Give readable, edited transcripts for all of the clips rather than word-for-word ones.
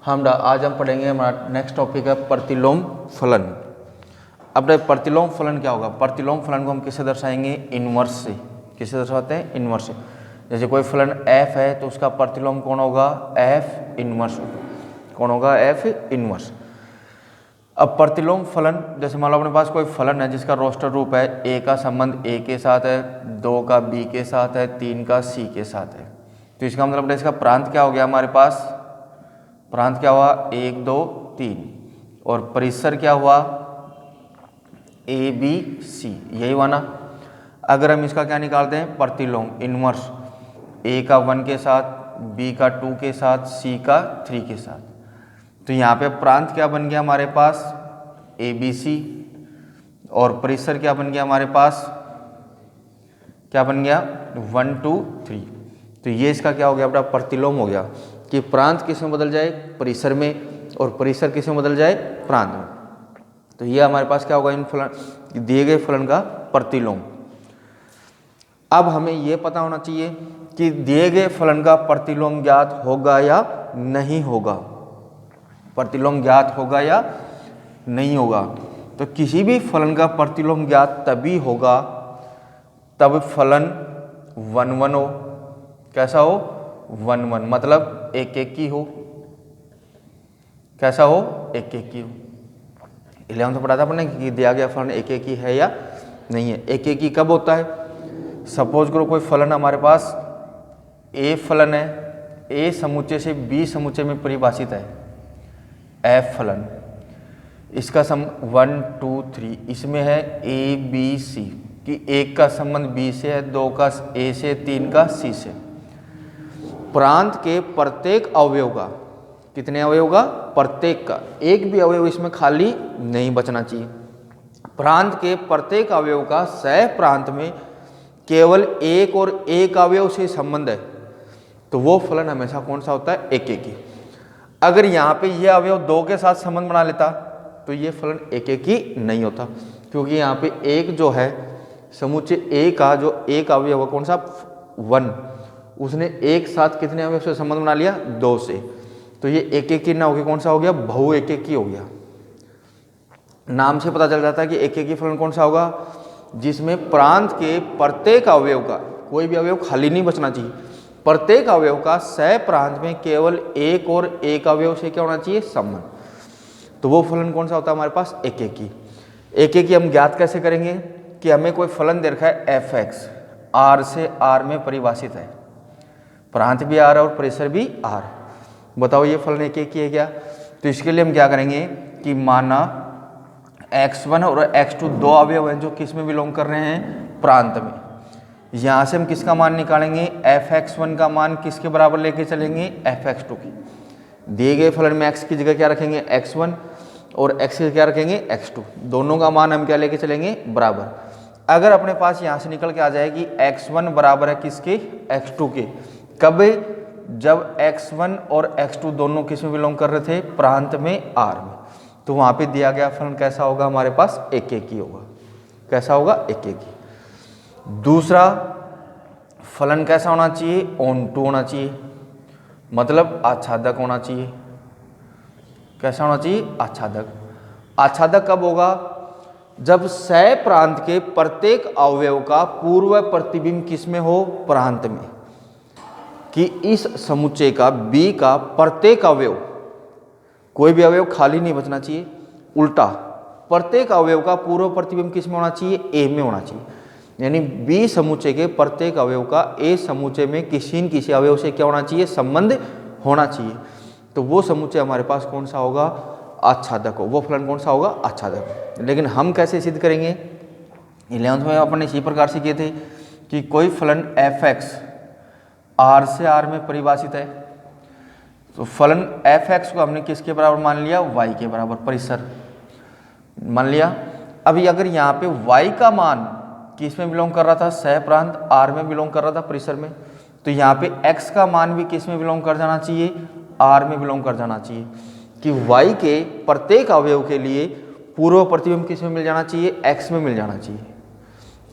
आज हम पढ़ेंगे, हमारा नेक्स्ट टॉपिक है प्रतिलोम फलन। अब प्रतिलोम फलन क्या होगा? प्रतिलोम फलन को हम किससे दर्शाएंगे? इनवर्स से। किससे दर्शाते हैं? इनवर्स से। जैसे कोई फलन f है तो उसका प्रतिलोम कौन होगा? f inverse. कौन होगा? f inverse. अब प्रतिलोम फलन, जैसे मान लो अपने पास कोई फलन है जिसका रोस्टर रूप है a का संबंध a के साथ है, 2 का b के साथ है, 3 का c के साथ है, तो इसका मतलब इसका प्रांत क्या हो गया हमारे पास? प्रांत क्या हुआ? 1 2 3। और परिसर क्या हुआ? a b c, यही हुआ ना। अगर हम इसका क्या निकालते हैं? प्रतिलोम इनवर्स, a का 1 के साथ, b का 2 के साथ, c का 3 के साथ, तो यहाँ पे प्रांत क्या बन गया हमारे पास? A B C. और परिसर क्या बन गया हमारे पास? क्या बन गया? 1 2 3। तो ये इसका क्या हो गया? अपना प्रतिलोम हो गया कि प्रांत किस में बदल जाए? परिसर में, और परिसर किस में बदल जाए? प्रांत में। तो ये हमारे पास क्या होगा? इन फलन, दिए गए फलन का प्रतिलोम। अब हमें ये पता होना चाहिए कि दिए गए फलन का प्रतिलोम ज्ञात होगा या नहीं होगा। प्रतिलोम ज्ञात होगा या नहीं होगा। तो किसी भी फलन का प्रतिलोम ज्ञात तभी होगा तब फलन 1 1 हो। कैसा हो? 1 1, मतलब एक एक की हो। कैसा हो? एक एक की हो। 11 तो पढ़ा था अपने कि दिया गया फलन एक एक की है या नहीं है। एक एक की कब होता है? सपोज करो कोई फलन हमारे पास ए फलन है, ए समुच्चय से बी समुच्चय में परिभाषित है, एफ फलन। इसका सम 1 2 3, इसमें है ए बी सी, कि एक का संबंध बी से है, 2 का ए से, 3 का सी से। प्रांत के प्रत्येक अवयव का, कितने अवयव का? प्रत्येक का, एक भी अवयव इसमें खाली नहीं बचना चाहिए। प्रांत के प्रत्येक अवयव का सह प्रांत में केवल एक और एक अवयव से संबंध है, तो वो फलन हमेशा कौन सा होता है? एक एक ही। अगर यहाँ पे ये अवयव 2 के साथ संबंध बना लेता तो ये फलन एक एक ही नहीं होता, क्योंकि यहाँ पे एक जो है समुच्चय ए का जो एक अवयव कौन सा? 1, उसने एक साथ कितने अवयव से संबंध बना लिया? 2 से। तो ये एक एक ही ना होकर कौन सा हो गया? बहु एक एक ही हो गया। नाम से पता चल जाता है कि एक एक ही फलन कौन सा होगा? जिसमें प्रांत के प्रत्येक अवयव का, कोई भी अवयव खाली नहीं बचना चाहिए, प्रत्येक अवयव का सह प्रांत में केवल एक और एक अवयव से क्या होना चाहिए? संबंध। तो वो फलन कौन सा होता है हमारे पास? एक एक ही। एक एक ही हम ज्ञात कैसे करेंगे? कि हमें कोई फलन दे रखा है एफ एक्स, आर से आर में परिभाषित है, प्रांत भी आर और परिसर भी आर। बताओ ये फलन एक एक ही है क्या? तो इसके लिए हम क्या करेंगे कि माना x1 और x2 दो अवयव हैं जो किस में बिलोंग कर रहे हैं? प्रांत में। यहाँ से हम किसका मान निकालेंगे? f(x1) का मान किसके बराबर लेके चलेंगे? f(x2) की। दिए गए फलन में x की जगह क्या रखेंगे? x1, और x की क्या रखेंगे? x2। दोनों का मान हम क्या लेके चलेंगे? बराबर। अगर अपने पास यहाँ से निकल के आ जाए कि x1 बराबर है किसके? x2 के। कब? जब x1 और x2 दोनों किस में बिलोंग कर रहे थे? प्रांत में, R में। तो वहाँ पे दिया गया फलन कैसा होगा हमारे पास? एक एक ही होगा। कैसा होगा? एक एक ही। दूसरा फलन कैसा होना चाहिए? ऑन-टू होना चाहिए, मतलब आच्छादक होना चाहिए। कैसा होना चाहिए? आच्छादक। आच्छादक कब होगा? जब सह प्रांत के प्रत्येक अवयव का पूर्व प्रतिबिंब किस में हो? प्रांत में। कि इस समुच्चय का B का प्रत्येक अवयव, कोई भी अवयव खाली नहीं बचना चाहिए, उल्टा प्रत्येक अवयव का पूर्व प्रतिबिंब किस में होना चाहिए? A में होना चाहिए। यानी B समुच्चय के प्रत्येक अवयव का A समुच्चय में किसी न किसी अवयव से क्या होना चाहिए? संबंध होना चाहिए। तो वो समुच्चय हमारे पास कौन सा होगा? आच्छादक हो। वो फलन कौन सा होगा? आच्छादक। लेकिन हम कैसे सिद्ध करेंगे? 11th में अपन इसी प्रकार से किए थे कि कोई फलन f(x) R से R में परिभाषित है, तो फलन f(x) को हमने किसके बराबर मान लिया? y के बराबर, परिसर मान लिया। अभी अगर यहाँ पे y का मान किस में बिलोंग कर रहा था? सह प्रांत R में बिलोंग कर रहा था, परिसर में। तो यहाँ पे x का मान भी किस में बिलोंग कर जाना चाहिए? R में बिलोंग कर जाना चाहिए। कि y के प्रत्येक अवयव के लिए पूर्व प्रतिबिंब किस में मिल जाना चाहिए? x में मिल जाना चाहिए।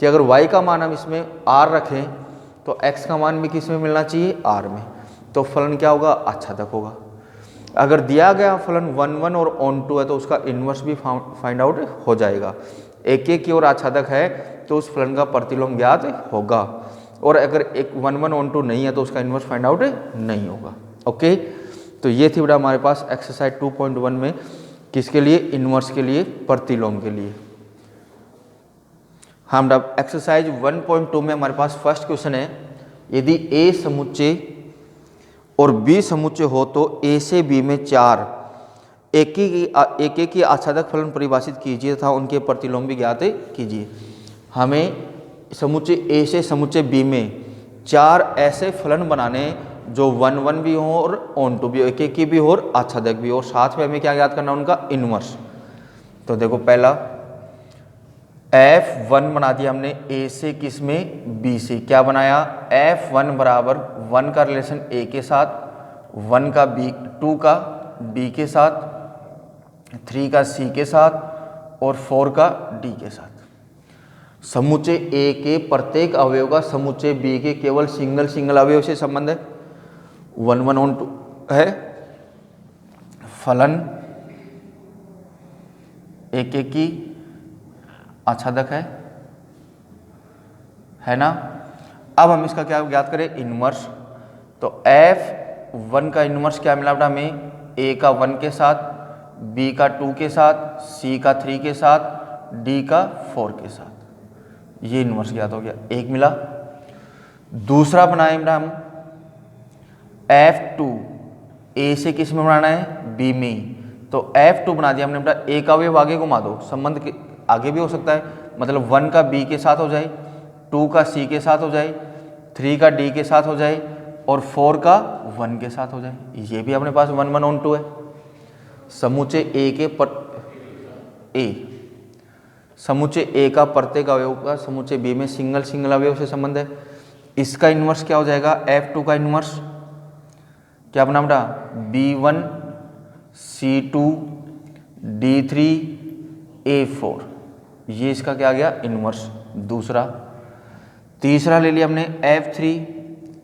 कि अगर y का मान हम इसमें R रखें तो x का मान भी किस में मिलना चाहिए? R में। तो फलन क्या होगा? आच्छादक होगा। अगर दिया गया फलन 1 1 और ऑन टू है तो उसका इन्वर्स भी फाइंड आउट हो जाएगा। एक एक की ओर आच्छादक है तो उस फलन का प्रतिलोम ज्ञात होगा, और अगर एक 1 1 ऑन टू नहीं है तो उसका इन्वर्स फाइंड आउट नहीं होगा। ओके, तो ये थी बेटा हमारे पास एक्सरसाइज 2.1 में किसके लिए, इन्वर्स के लिए, प्रतिलोम के लिए। हम अब एक्सरसाइज 1.2 में हमारे पास फर्स्ट क्वेश्चन है, यदि ए समुच्चय और बी समुच्चय हो तो ए से बी में 4 एक की आच्छादक फलन परिभाषित कीजिए तथा उनके प्रतिलोम भी ज्ञात कीजिए। हमें समुच्चय ए से समुच्चय बी में 4 ऐसे फलन बनाने जो 1 1 भी हो और ऑन टू भी हो, एक की भी हो और आच्छादक भी हो, और साथ में हमें क्या ज्ञात करना, उनका इन्वर्स। तो देखो पहला F1 बना दिया हमने ए से, किस में, बी से। क्या बनाया, F1 बराबर 1 का रिलेशन ए के साथ, 1 का बी, 2 का बी के साथ, 3 का सी के साथ और 4 का डी के साथ। समुच्चय ए के प्रत्येक अवयव का समुच्चय बी के केवल सिंगल अवयव से संबंध है, 1 1 ऑन टू है। फलन एक की आच्छादक है ना। अब हम इसका क्या ज्ञात करें, इन्वर्स। तो F1 का इन्वर्स क्या मिला बेटा हमें, ए का 1 के साथ, बी का 2 के साथ, सी का 3 के साथ, डी का 4 के साथ। ये इन्वर्स ज्ञात हो गया, एक मिला। दूसरा बनाए बेटा हम F2, ए से किस में बनाना है, बी में। तो F2 बना दिया हमने बेटा, ए का अवयव आगे घुमा दो, संबंध के आगे भी हो सकता है, मतलब 1 का बी के साथ हो जाए, 2 का सी के साथ हो जाए, 3 का डी के साथ हो जाए और 4 का 1 के साथ हो जाए। ये भी अपने पास 1 1 ऑन टू है। समुच्चय ए के समुच्चय ए का प्रत्येक अवयव का समुच्चय बी में सिंगल अवयव से संबंध है। इसका इन्वर्स क्या हो जाएगा, F2 का इन्वर्स क्या बना बेटा, B1 C2 D3 A4। ये इसका क्या आ गया, इन्वर्स दूसरा। तीसरा ले लिया हमने F3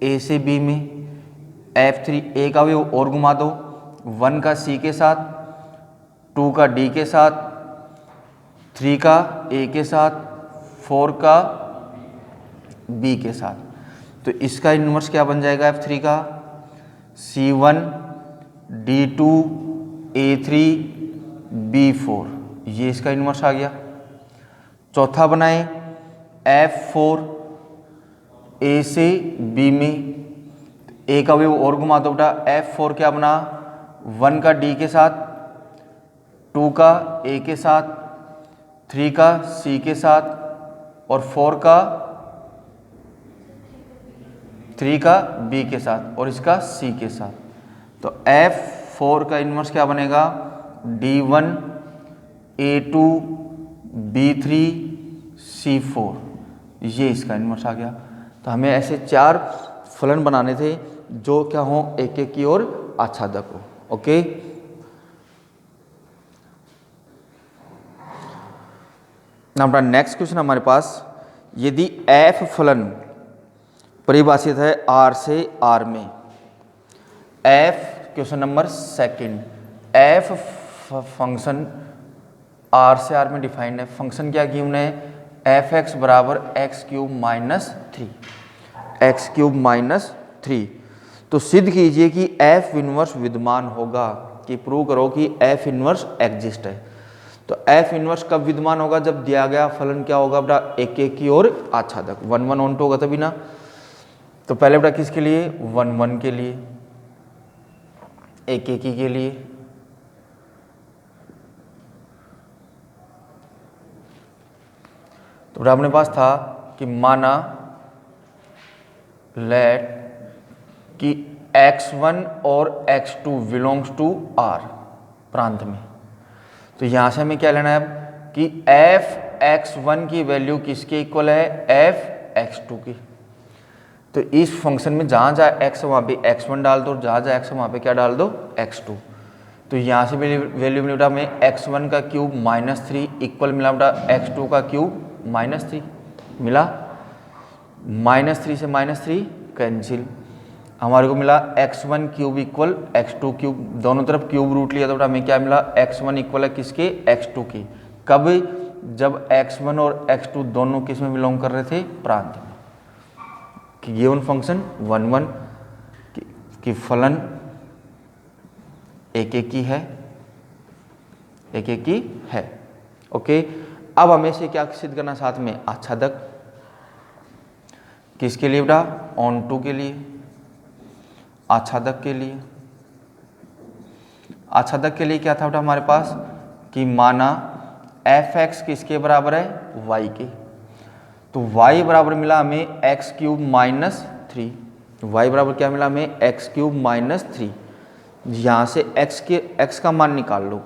ए से बी में, F3 ए का अवयव और घुमा दो, 1 का सी के साथ, 2 का डी के साथ, 3 का ए के साथ, 4 का बी के साथ। तो इसका इन्वर्स क्या बन जाएगा, F3 का C1 D2 A3 B4। ये इसका इन्वर्स आ गया। चौथा बनाए F4 ए से बी में, ए का अवयव और घुमा दो बेटा, F4 क्या बना, 1 का डी के साथ, 2 का ए के साथ, 3 का सी के साथ और 3 का बी के साथ और इसका सी के साथ। तो F4 का इन्वर्स क्या बनेगा, D1 A2 B3 C4। ये इसका इन्वर्स आ गया। तो हमें ऐसे 4 फलन बनाने थे जो क्या हो, एक एक की ओर आच्छादक हो। ओके, हमारा नेक्स्ट क्वेश्चन हमारे पास, यदि F फलन परिभाषित है R से R में, F question number second, F function R से R में डिफाइंड है। फंक्शन क्या गिवन है, f(x) बराबर x³ -3 तो सिद्ध कीजिए कि F इनवर्स विद्यमान होगा, कि प्रूव करो कि F इनवर्स एग्जिस्ट है। तो F इनवर्स कब विद्यमान होगा, जब दिया गया फलन क्या होगा बेटा, एक एक की ओर आच्छादक, 1 1 ऑन टू होगा तभी ना। तो पहले बेटा किसके लिए, 1 1 के लिए, एक एक के लिए। तो बेटा अपने पास था कि माना लेट कि x1 और x2 बिलोंग्स टू R प्रांत में। तो यहाँ से हमें क्या लेना है अब कि f(x1) की वैल्यू किसके इक्वल है, f(x2) की। तो इस फंक्शन में जहाँ जहाँ x वहाँ पे x1 डाल दो, जहाँ जहाँ x वहाँ पे क्या डाल दो, x2। तो यहाँ से वैल्यू मिला हमें x1 का क्यूब -3 इक्वल मिला बेटा x2 का क्यूब -3 मिला। -3 से -3 कैंसिल। हमारे को मिला x1 cube equal x2 cube, दोनों तरफ क्यूब रूट लिया तो बेटा हमें क्या मिला x1 इक्वल है किसके, x2 की। कब, जब x1 और x2 दोनों किस में बिलोंग कर रहे थे, प्रांत में। कि गिवन फंक्शन 1 1 की फलन एक एक की है, एक एक की है। ओके, अब हमें से क्या सिद्ध करना साथ में, आच्छादक। किसके लिए बेटा, ऑन टू के लिए, आच्छादक के लिए। आच्छादक के लिए क्या था बेटा हमारे पास कि माना f(x) किसके बराबर है, y के, तो y बराबर मिला हमें x क्यूब माइनस 3। y बराबर क्या मिला हमें, x क्यूब माइनस 3। यहाँ से x का मान निकाल लो,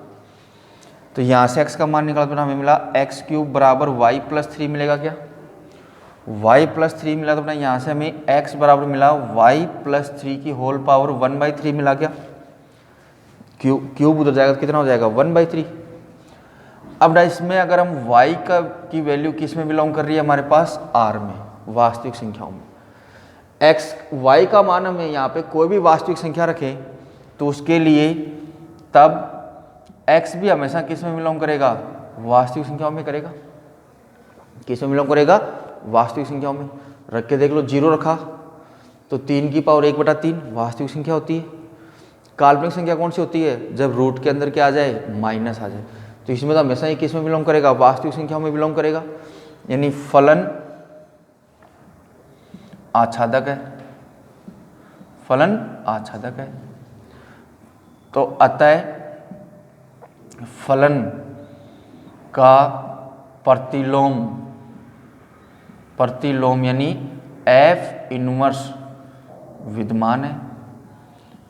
तो यहाँ से x का मान निकाल तो हमें मिला x क्यूब बराबर y प्लस 3 मिलेगा क्या, y प्लस 3 मिला तो अपना यहाँ से हमें x बराबर मिला y प्लस 3 की होल पावर 1/3 मिला क्या, क्यूब उधर जाएगा तो कितना हो जाएगा 1/3। अब इसमें अगर हम y की वैल्यू किस में बिलोंग कर रही है, हमारे पास r में, वास्तविक संख्याओं में। y का मान हमें यहाँ पे कोई भी वास्तविक संख्या रखें तो उसके लिए तब x भी हमेशा किस में बिलोंग करेगा, वास्तविक संख्याओं में करेगा। किस में बिलोंग करेगा, वास्तविक संख्याओं में। रख के देख लो, 0 रखा तो 3 की पावर 1/3 वास्तविक संख्या होती है। काल्पनिक संख्या कौन सी होती है, जब रूट के अंदर क्या आ जाए, माइनस आ जाए। तो इसमें तो हमेशा ही किस में बिलोंग करेगा, वास्तविक संख्याओं में बिलोंग करेगा। यानी फलन आच्छादक है, फलन आच्छादक है। तो अतः फलन का प्रतिलोम यानी f इनवर्स विद्यमान है,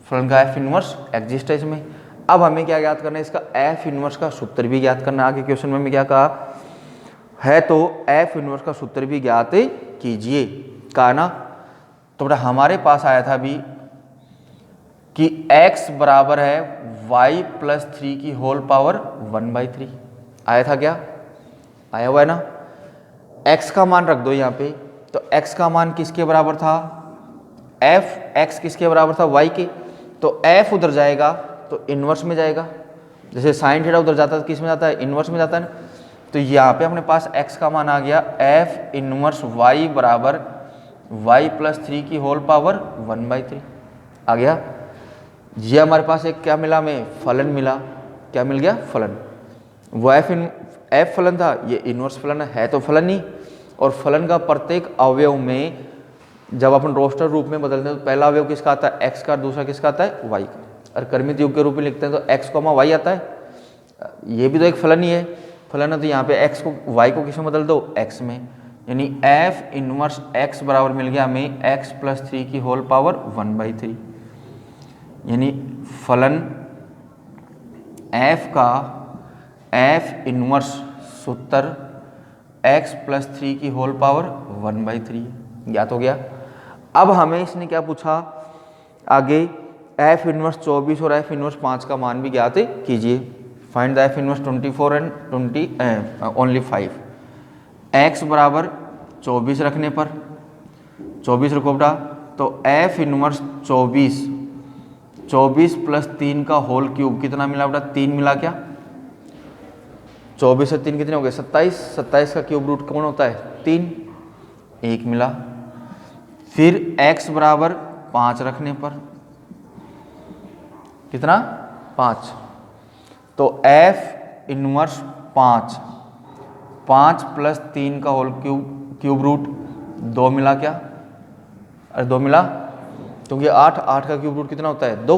फलन का f इनवर्स एग्जिस्ट है इसमें। अब हमें क्या ज्ञात करना है, इसका f इनवर्स का सूत्र भी ज्ञात करना है। आगे क्वेश्चन में क्या कहा है, तो f इनवर्स का सूत्र भी ज्ञात कीजिए, कहा ना। तो बेटा हमारे पास आया था अभी कि x बराबर है y प्लस 3 की होल पावर 1/3 आया था क्या, आया हुआ है ना। x का मान रख दो यहाँ पे, तो x का मान किसके बराबर था, f(x) किसके बराबर था, y के। तो f उधर जाएगा तो इनवर्स में जाएगा, जैसे साइन थीटा उधर जाता है तो किस में जाता है, इनवर्स में जाता है ना। तो यहाँ पे अपने पास x का मान आ गया f इनवर्स y बराबर y प्लस 3 की होल पावर 1/3 आ गया। ये हमारे पास एक क्या मिला, हमें फलन मिला। क्या मिल गया, फलन। वो f फलन था, ये इनवर्स फलन है तो फलन ही। और फलन का प्रत्येक अवयव में जब अपन रोस्टर रूप में बदलते हैं तो पहला अवयव किसका आता है, x का, दूसरा किसका आता है, y का। और कर्मित योग के रूप में लिखते हैं तो x, y आता है। ये भी तो एक फलन ही है, फलन है। तो यहाँ पे x को y को किस में बदल दो, x में। यानी f इनवर्स x बराबर मिल गया हमें x प्लस 3 की होल पावर 1/3। यानी फलन f का f इनवर्स सूत्र x प्लस 3 की होल पावर 1/3 ज्ञात हो गया। अब हमें इसने क्या पूछा आगे, f इनवर्स 24 और f इनवर्स 5 का मान भी ज्ञात कीजिए। Find the f inverse 24 and only 5। x बराबर 24 रखने पर 24 रखो बेटा, तो f इनवर्स 24 प्लस 3 का होल क्यूब कितना मिला बेटा, 3 मिला क्या। 24 से 3 कितने हो गए, 27। 27 का क्यूब रूट कौन होता है, 3, 1 मिला। फिर x बराबर 5 रखने पर कितना, 5। तो f इनवर्स 5 प्लस 3 का होल क्यूब रूट 2 मिला क्या, अरे 2 मिला, क्योंकि 8 का क्यूब रूट कितना होता है, 2।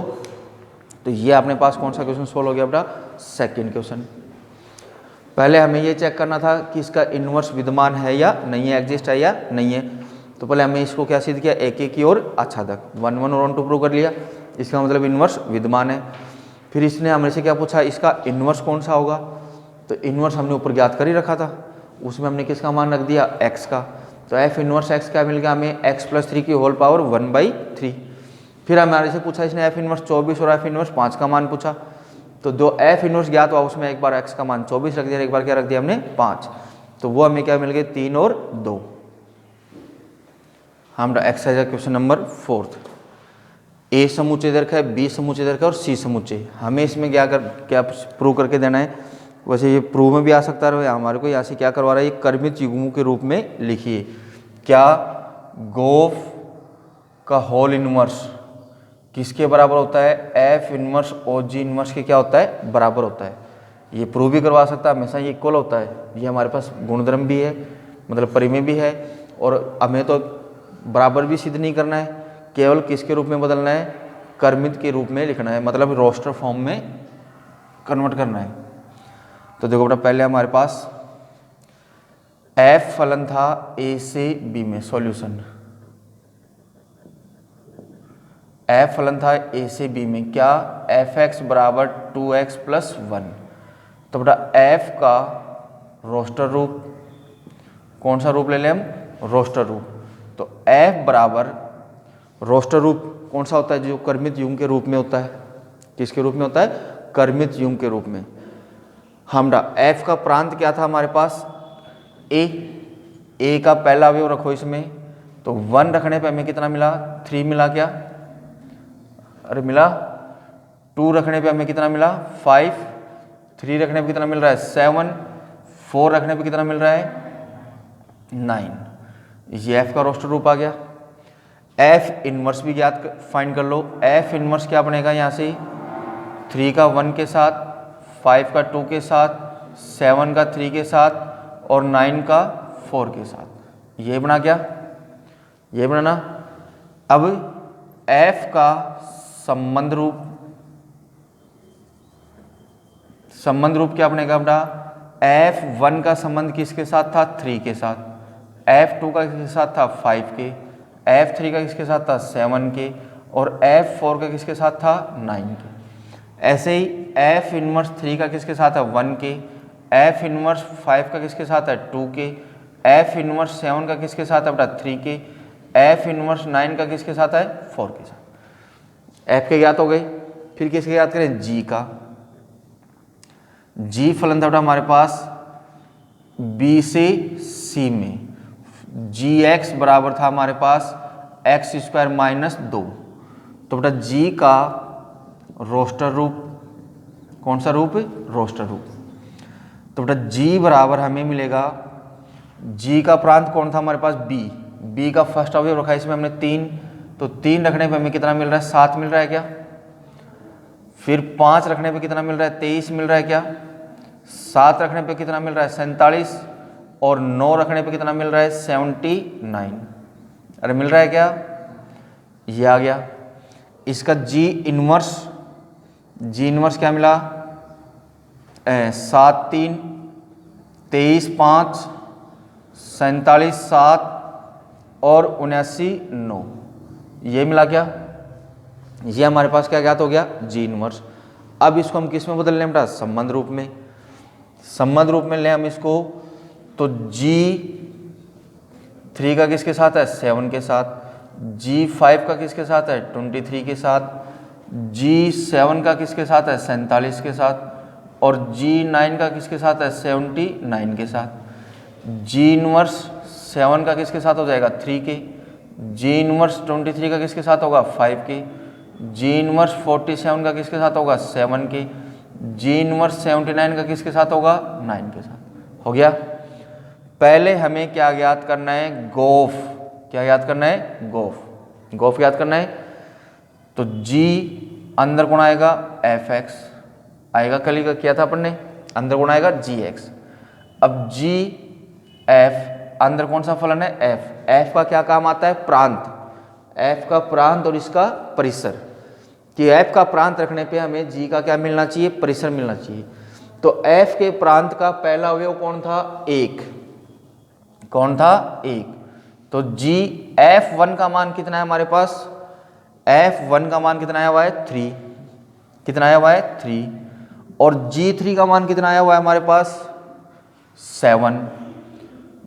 तो ये अपने पास कौन सा क्वेश्चन सोल्व हो गया बेटा, सेकंड क्वेश्चन। पहले हमें ये चेक करना था कि इसका इनवर्स विद्यमान है या नहीं है, एग्जिस्ट है या नहीं है। तो पहले हमें इसको क्या सिद्ध किया, एक एक की ओर आच्छादक, 1 1 और 1 2 प्रूव कर लिया, इसका मतलब इनवर्स विद्यमान है। फिर इसने हमने से क्या पूछा, इसका इनवर्स कौन सा होगा। तो इनवर्स हमने ऊपर ज्ञात कर ही रखा था, उसमें हमने किसका मान रख दिया, x का। तो f इनवर्स x क्या मिल गया हमें, x प्लस 3 की होल पावर 1/3। फिर हमारे से पूछा इसने f इनवर्स 24 और f इनवर्स 5 का मान पूछा। तो दो f इनवर्स ज्ञात हुआ, उसमें एक बार x का मान 24 रख दिया, एक बार क्या रख दिया हमने, 5। तो वो हमें क्या मिल गए, 3 और 2। हमारा एक्सरसाइज क्वेश्चन नंबर 4। ए समुच्चय दीर्घ है, बी समुच्चय दीर्घ है और सी समुच्चय। हमें इसमें क्या प्रूव करके देना है, वैसे ये प्रूव में भी आ सकता है, हमारे को यहाँ से क्या करवा रहा है, ये कर्मित युग्मों के रूप में लिखिए। क्या गोफ का होल इनवर्स किसके बराबर होता है, एफ इनवर्स और जी इनवर्स के क्या होता है, बराबर होता है। ये प्रूव भी करवा सकता है, हमेशा ये इक्वल होता है। ये हमारे पास गुणधर्म भी है, मतलब परिमेय भी है, और हमें तो बराबर भी सिद्ध नहीं करना है, केवल किसके रूप में बदलना है, कर्मित के रूप में लिखना है, मतलब रोस्टर फॉर्म में कन्वर्ट करना है। तो देखो बेटा, पहले हमारे पास एफ फलन था ए से बी में, सॉल्यूशन एफ फलन था ए से बी में, क्या एफ एक्स बराबर 2x + 1। तो बेटा एफ का रोस्टर रूप, कौन सा रूप ले लें हम, रोस्टर रूप। तो एफ बराबर रोस्टर रूप कौन सा होता है, जो कर्मित युग्म के रूप में होता है। किसके रूप में होता है, कर्मित युग्म के रूप में। हमरा एफ का प्रांत क्या था हमारे पास, ए का पहला अवयव रखो इसमें, तो 1 रखने पे हमें कितना मिला, 3 मिला क्या, अरे मिला। 2 रखने पे हमें कितना मिला, 5। 3 रखने पे कितना मिल रहा है, 7। 4 रखने पे कितना मिल रहा है, 9। ये एफ का रोस्टर रूप आ गया। एफ इनवर्स भी ज्ञात फाइंड कर लो। एफ इनवर्स क्या बनेगा, यहाँ से 3 का 1 के साथ, 5 का 2 के साथ, 7 का 3 के साथ और 9 का 4 के साथ। ये बना क्या, ये बनाना। अब एफ का संबंध रूप क्या बनेगा बेटा, F1 का संबंध किसके साथ था, 3 के साथ। F2 का किसके साथ था, 5 के। F3 का किसके साथ था, 7 के। और F4 का किसके साथ था, 9 के। ऐसे ही F इनवर्स 3 का किसके साथ है, 1 के। F इनवर्स 5 का किसके साथ है, 2 के। F इनवर्स 7 का किसके साथ है बेटा, 3 के। F इनवर्स 9 का किसके साथ है, 4 के साथ। F के ज्ञात हो गए। फिर किसके याद करें, G का। G फलन था बेटा हमारे पास B से C में, Gx बराबर था हमारे पास x² - 2। तो बेटा G का रोस्टर रूप, कौन सा रूप, रोस्टर रूप। तो बेटा G बराबर हमें मिलेगा, G का प्रांत कौन था हमारे पास, B का फर्स्ट अवयव रखा है इसमें हमने 3, तो 3 रखने पे हमें कितना मिल रहा है, 7 मिल रहा है क्या। फिर 5 रखने पे कितना मिल रहा है, 23 मिल रहा है क्या। 7 रखने पे कितना मिल रहा है, 47। और 9 रखने पे कितना मिल रहा है, 79। अरे मिल रहा है क्या, ये आ गया। इसका G इनवर्स क्या मिला, 7 3 23 5 47 7 और 79 9, ये मिला क्या, ये हमारे पास क्या ज्ञात हो गया, G इनवर्स। अब इसको हम किस में बदल लें बेटा, संबंध रूप में। संबंध रूप में लें हम इसको, तो G3 का किसके साथ है, 7 के साथ। G5 का किसके साथ है, 23 के साथ। G7 का किसके साथ है, 47 के साथ। और G9 का किसके साथ है, 79 के साथ। G इनवर्स 7 का किसके साथ हो जाएगा, 3 के। G इनवर्स 23 का किसके साथ होगा, 5 के। G इनवर्स 47 का किसके साथ होगा, 7 के। G इनवर्स 79 का किसके साथ होगा, 9 के साथ। हो गया। पहले हमें क्या ज्ञात करना है, गोफ। क्या ज्ञात करना है, गोफ ज्ञात करना है। तो G अंदर कौन आएगा, Fx आएगा, कल ही का किया था अपन ने, अंदर कौन आएगा, Gx। अब Gf अंदर कौन सा फलन है, f का क्या काम आता है, प्रांत। f का प्रांत और इसका परिसर, कि f का प्रांत रखने पे हमें G का क्या मिलना चाहिए, परिसर मिलना चाहिए। तो f के प्रांत का पहला अवयव कौन था, 1। कौन था, 1। तो G F1 का मान कितना है हमारे पास, F1 का मान कितना आया हुआ है, 3। कितना आया हुआ है, 3। और G3 का मान कितना आया हुआ है हमारे पास, 7।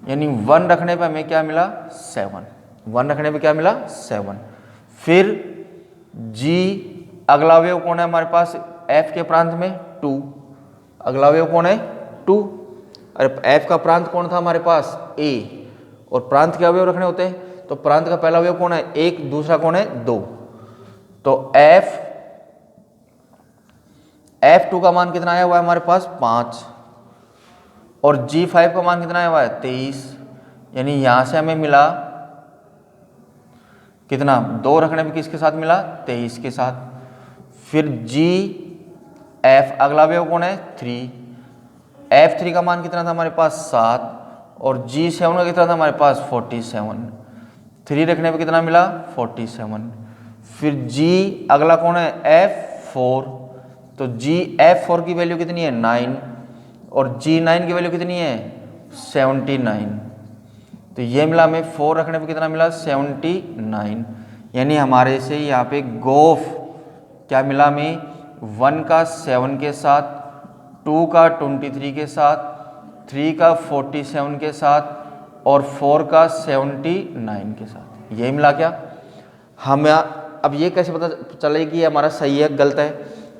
यानी 1 रखने पे हमें क्या मिला, 7। 1 रखने पे क्या मिला, 7। फिर G अगला अवयव कौन है हमारे पास, F के प्रांत में 2। अगला अवयव कौन है, 2। अरे F का प्रांत कौन था हमारे पास, A। और प्रांत के अवयव रखने होते हैं, तो प्रांत का पहला अवयव कौन है, 1, दूसरा कौन है, 2। तो F2 का मान कितना आया हुआ है हमारे पास 5 और G5 का मान कितना आया हुआ है 23, यानी यहां से हमें मिला कितना, 2 रखने पे किसके साथ मिला 23 के साथ। फिर GF अगला अवयव कौन है 3, F3 का मान कितना था हमारे पास 7 और G7 का कितना था हमारे पास 47, 3 रखने पे कितना मिला 47। फिर G अगला कौन है F4, तो GF4 की वैल्यू कितनी है 9 और G9 की वैल्यू कितनी है 79, तो ये मिला हमें 4 रखने पे कितना मिला 79, यानी हमारे से यहाँ पे गोफ क्या मिला हमें 1 का 7 के साथ, 2 का 23 के साथ, 3 का 47 के साथ और 4 का 79 के साथ, यही मिला क्या। हम अब ये कैसे पता चले कि हमारा सही है गलत है,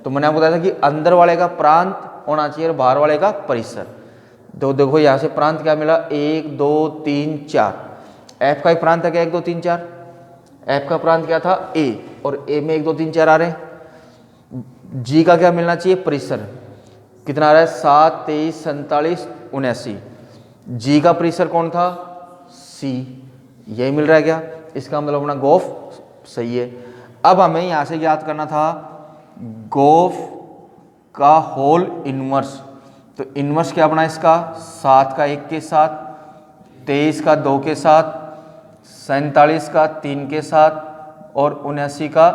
तो मैंने आपको बताया था कि अंदर वाले का प्रांत होना चाहिए और बाहर वाले का परिसर। तो देखो यहाँ से प्रांत क्या मिला 1 2 3 4, F का एक प्रांत है क्या 1 2 3 4, F का प्रांत क्या था A और A में 1 2 3 4 आ रहे हैं। G का क्या मिलना चाहिए परिसर, कितना आ रहा है 7 23 47 79, G का परिसर कौन था C, यही मिल रहा है क्या, इसका मतलब अपना गोफ सही है। अब हमें यहाँ से याद करना था गोफ का होल इनवर्स, तो इनवर्स क्या बना इसका 7 का 1 के साथ, 23 का 2 के साथ, 47 का 3 के साथ और 79 का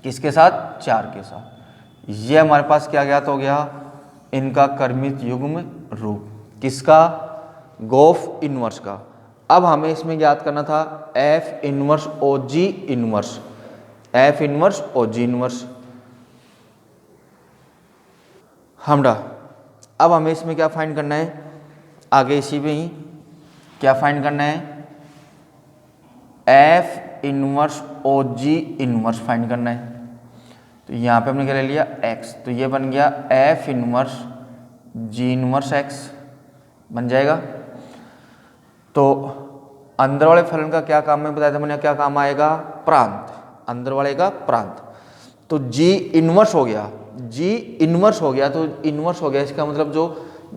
किसके साथ 4 के साथ। ये हमारे पास क्या ज्ञात हो गया, इनका क्रमित युग्म रूप, किसका गोफ इनवर्स का। अब हमें इसमें ज्ञात करना था F inverse OG inverse, F inverse OG inverse हमरा। अब हमें इसमें क्या फाइंड करना है, आगे इसी में ही क्या फाइंड करना है F inverse OG inverse find करना है। तो यहाँ पे हमने क्या ले लिया X, तो ये बन गया F inverse G inverse X बन जाएगा। तो अंदर वाले फलन का क्या काम है बताया था मैंने, क्या काम आएगा प्रांत, अंदर वाले का प्रांत। तो G इनवर्स हो गया, G इनवर्स हो गया, तो इनवर्स हो गया इसका मतलब जो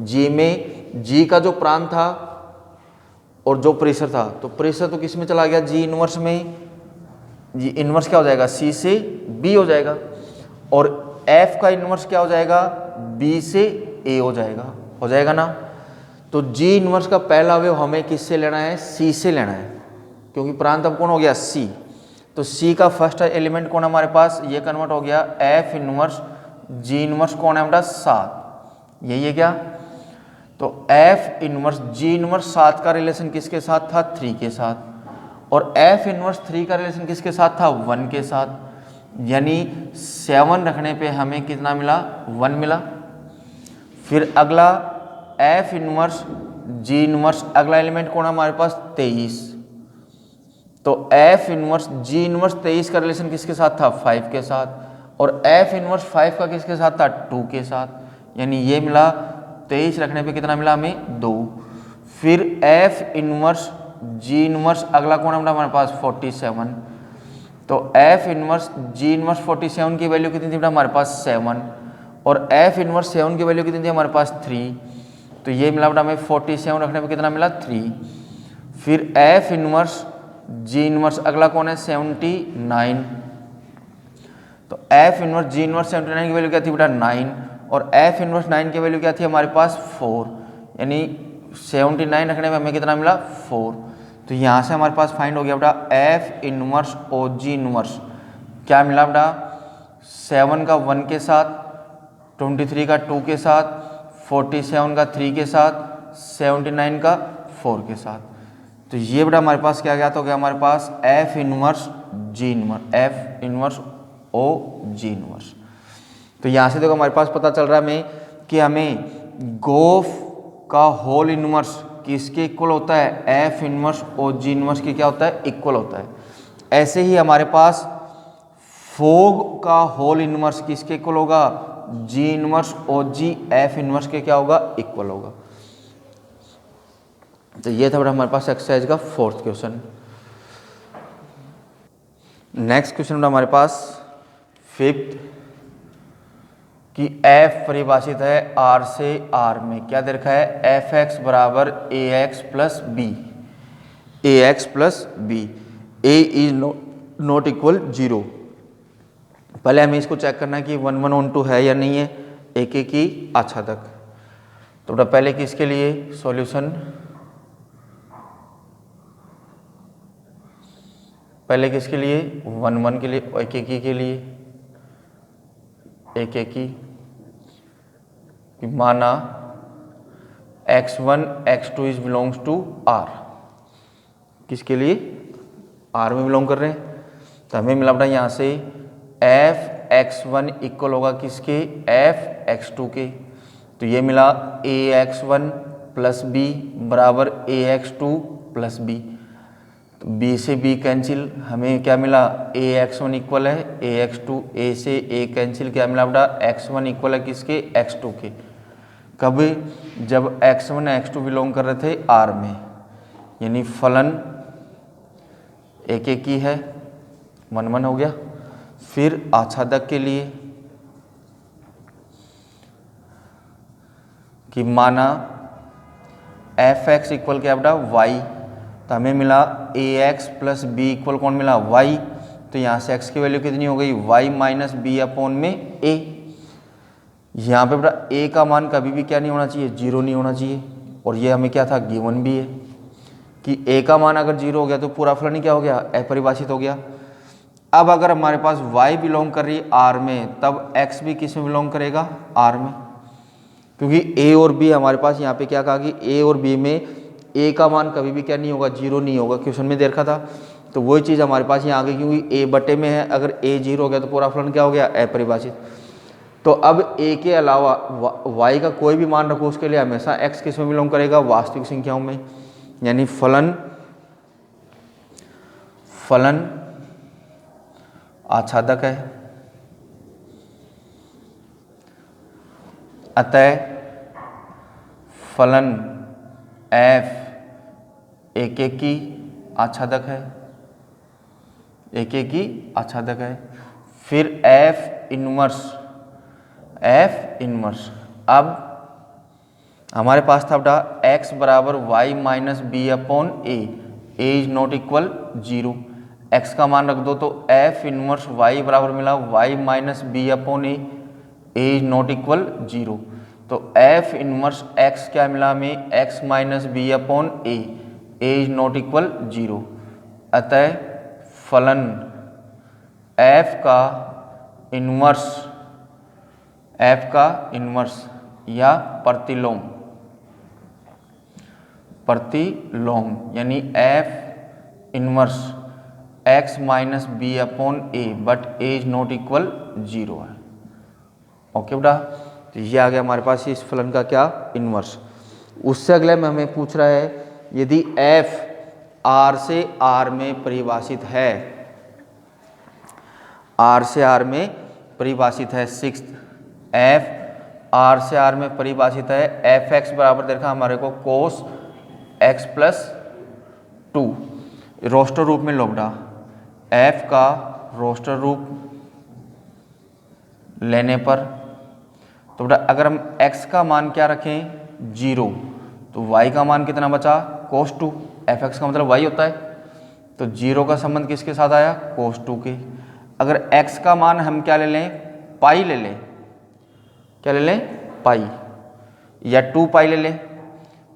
G में G का जो प्रांत था और जो परिसर था, तो परिसर तो किस में चला गया G इनवर्स में, G इनवर्स क्या हो जाएगा C से B हो जाएगा और F का इनवर्स क्या हो जाएगा B से A हो जाएगा ना। तो G इनवर्स का पहला अवयव हमें किससे लेना है C से लेना है, क्योंकि प्रांत अब कौन हो गया C, तो C का फर्स्ट एलिमेंट कौन है हमारे पास, ये कन्वर्ट हो गया F इनवर्स G इनवर्स कौन है हमारा 7, यही है क्या। तो F इनवर्स G इनवर्स 7 का रिलेशन किसके साथ था 3 के साथ और F इनवर्स 3 का रिलेशन किसके साथ था 1 के साथ, यानी 7 रखने पे हमें कितना मिला 1 मिला। फिर अगला F इनवर्स G इनवर्स अगला एलिमेंट कौन है हमारे पास 23, तो F इनवर्स G इनवर्स 23 का रिलेशन किसके साथ था 5 के साथ और F इनवर्स 5 का किसके साथ था 2 के साथ, यानी ये मिला 23 रखने पे कितना मिला हमें 2। फिर F इनवर्स G इनवर्स अगला कौन है हमारे पास 47, तो F इनवर्स G इनवर्स 47 की वैल्यू कितनी थी हमारे पास 7 और F इनवर्स 7 की वैल्यू कितनी थी हमारे पास 3, तो ये मिला हमें 47 रखने पे कितना मिला 3। फिर F इनवर्स G इनवर्स अगला कौन है 79, तो F इनवर्स G इनवर्स 79 की वैल्यू क्या थी बेटा 9 और F इनवर्स 9 की वैल्यू क्या थी हमारे पास 4, यानी 79 रखने में हमें कितना मिला 4। तो यहाँ से हमारे पास फाइंड हो गया बेटा F इनवर्स OG इनवर्स क्या मिला बेटा 7 का 1 के साथ, 23 का 2 के साथ, 47 का 3 के साथ, 79 का 4 के साथ। तो ये बेटा हमारे पास क्या ज्ञात हो गया हमारे पास F inverse G inverse F inverse OG inverse. तो यहाँ से देखो हमारे पास पता चल रहा है हमें कि हमें गोफ का होल इनवर्स किसके इक्वल होता है F इनवर्स OG इनवर्स के क्या होता है इक्वल होता है। ऐसे ही हमारे पास फोग का होल इनवर्स किसके इक्वल होगा G inverse OG F inverse के क्या होगा इक्वल होगा। तो ये था बेटा हमारे पास एक्सरसाइज का 4th क्वेश्चन। नेक्स्ट क्वेश्चन हमारे पास फिफ्थ कि f परिभाषित है r से r में, क्या दे रखा है, एफ एक्स बराबर a x plus b, a x plus b, a is not equal 0। पहले हमें इसको चेक करना है कि 1 1 1 2 है या नहीं है, एक एक की आच्छादक। तो बेटा पहले किसके लिए सॉल्यूशन, पहले किसके लिए 1 1 के लिए, एक एक के लिए, एक एक की माना x1 x2 is belongs to r, किसके लिए, r में बिलोंग कर रहे हैं। तो हमें मिला बेटा यहाँ से f x1 इक्वल होगा किसके, f x2 के। तो ये मिला a x1 प्लस बी बराबर a x2 प्लस बी। तो b से b कैंसिल, हमें क्या मिला, a x1 इक्वल है a x2, a से a कैंसिल, क्या मिला बेटा, x1 इक्वल है किसके, x2 के। कब, जब x1 x2 बिलोंग कर रहे थे r में, यानी फलन एक एक ही है, 1 1 हो गया। फिर आच्छादक के लिए कि माना एफ एक्स इक्वल क्या बेटा y, तो हमें मिला ए एक्स प्लस बी इक्वल कौन मिला, y। तो यहाँ से x की वैल्यू कितनी हो गई, y माइनस बी अपॉन में a। यहाँ पे बेटा a का मान कभी भी क्या नहीं होना चाहिए, 0 नहीं होना चाहिए। और ये हमें क्या था, गिवन भी है कि a का मान अगर 0 हो गया तो पूरा फलन ही क्या हो गया, अपरिभाषित हो गया। अब अगर हमारे पास y बिलोंग कर रही है r में, तब x भी किस में बिलोंग करेगा, r में, क्योंकि a और b हमारे पास यहाँ पे क्या कहा कि a और b में a का मान कभी भी क्या नहीं होगा, 0 नहीं होगा, क्वेश्चन में दे रखा था। तो वही चीज़ हमारे पास यहाँ आ गई, क्योंकि a बटे में है, अगर a 0 हो गया तो पूरा फलन क्या हो गया, अपरिभाषित। तो अब a के अलावा y का कोई भी मान रखो, उसके लिए हमेशा x किस में बिलोंग करेगा, वास्तविक संख्याओं में, यानी फलन आच्छादक है। अतः फलन f एक एक की आच्छादक है, एक एक की आच्छादक है। फिर f इनवर्स, अब हमारे पास था बेटा x बराबर y minus B upon A is not equal 0। x का मान रख दो तो f इनवर्स y बराबर मिला y minus B upon A is not equal 0। तो f इनवर्स x क्या मिला हमें, x minus B upon A is not equal 0। अतः फलन f का इनवर्स या प्रतिलोम यानी f inverse x minus B upon A but A is not equal 0 है। ओके बेटा, तो ये आ गया हमारे पास इस फलन का क्या, इनवर्स। उससे अगले में हमें पूछ रहा है यदि f r से r में परिभाषित है, r से r में परिभाषित है, सिक्स्थ f r से r में परिभाषित है, एफ एक्स बराबर देखा हमारे को कोस x प्लस 2, रोस्टर रूप में लो बेटा, f का रोस्टर रूप लेने पर, तो बेटा अगर हम x का मान क्या रखें 0, तो y का मान कितना बचा, कोस 2, एफ एक्स का मतलब y होता है, तो 0 का संबंध किसके साथ आया, कोस 2 के। अगर x का मान हम क्या ले लें, पाई ले लें, क्या ले लें, पाई या 2 पाई ले लें,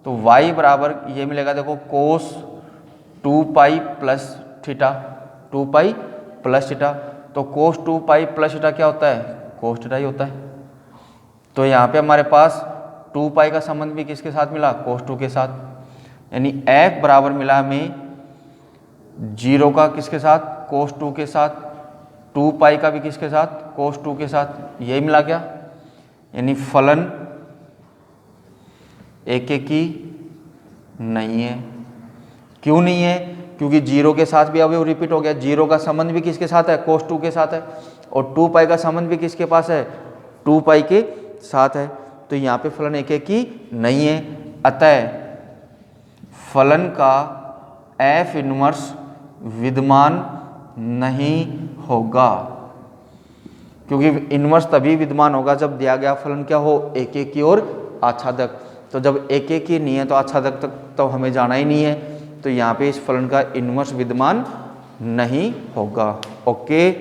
तो y बराबर ये मिलेगा देखो कोस 2 pi plus theta, 2 pi plus theta. तो कोस 2 पाई प्लस थीटा क्या होता है, कोस थीटा ही होता है। तो यहाँ पे हमारे पास 2 पाई का संबंध भी किसके साथ मिला, कोस 2 के साथ, यानी f बराबर मिला हमें 0 का किसके साथ, कोस 2 के साथ, 2 पाई का भी किसके साथ, कोस 2 के साथ, यही मिला क्या, यानी फलन एक एक की नहीं है। क्यों नहीं है, क्योंकि 0 के साथ भी अभी रिपीट हो गया, 0 का संबंध भी किसके साथ है, कोस 2 के साथ है, और 2 पाई का संबंध भी किसके पास है, 2 पाई के साथ है। तो यहाँ पे फलन एक एक की नहीं है। अतः फलन का f इनवर्स विद्यमान नहीं होगा, क्योंकि इन्वर्स तभी विद्यमान होगा जब दिया गया फलन क्या हो, एक एक की ओर आच्छादक। तो जब एक एक की नहीं है तो आच्छादक तक तो हमें जाना ही नहीं है, तो यहाँ पे इस फलन का इन्वर्स विद्यमान नहीं होगा। ओके।